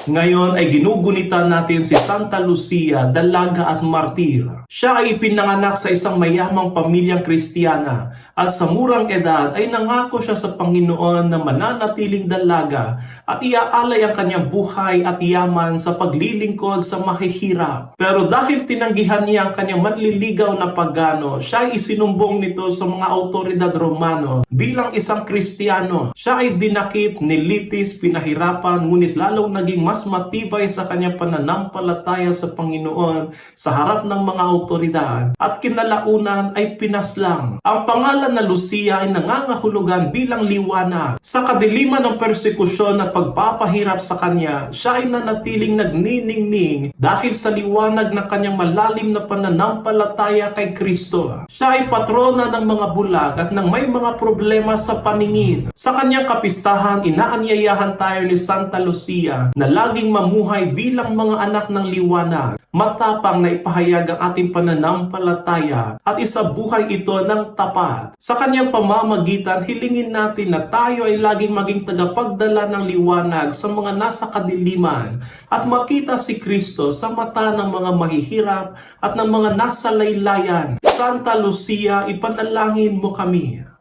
Ngayon ay ginugunita natin si Santa Lucia, dalaga at martir. Siya ay ipinanganak sa isang mayamang pamilyang Kristiyana at sa murang edad ay nangako siya sa Panginoon na mananatiling dalaga at iaalay ang kanyang buhay at yaman sa paglilingkod sa mahihirap. Pero dahil tinanggihan niya ang kanyang manliligaw na pagano, siya ay isinumbong nito sa mga autoridad Romano. Bilang isang Kristiyano, siya ay dinakip, nilitis, pinahirapan, ngunit lalong naging mas matibay sa kanyang pananampalataya sa Panginoon sa harap ng mga autoridad at kinalaunan ay pinaslang. Ang pangalan na Lucia ay nangangahulugan bilang liwanag. Sa kadiliman ng persekusyon at pagpapahirap sa kanya, siya ay nanatiling nagniningning dahil sa liwanag ng kanyang malalim na pananampalataya kay Kristo. Siya ay patrona ng mga bulag at ng may mga problema sa paningin. Sa kanyang kapistahan, inaanyayahan tayo ni Santa Lucia na laging mamuhay bilang mga anak ng liwanag, matapang na ipahayag ang ating pananampalataya at isabuhay ito ng tapat. Sa kanyang pamamagitan, hilingin natin na tayo ay laging maging tagapagdala ng liwanag sa mga nasa kadiliman at makita si Kristo sa mata ng mga mahihirap at ng mga nasa laylayan. Santa Lucia, ipanalangin mo kami.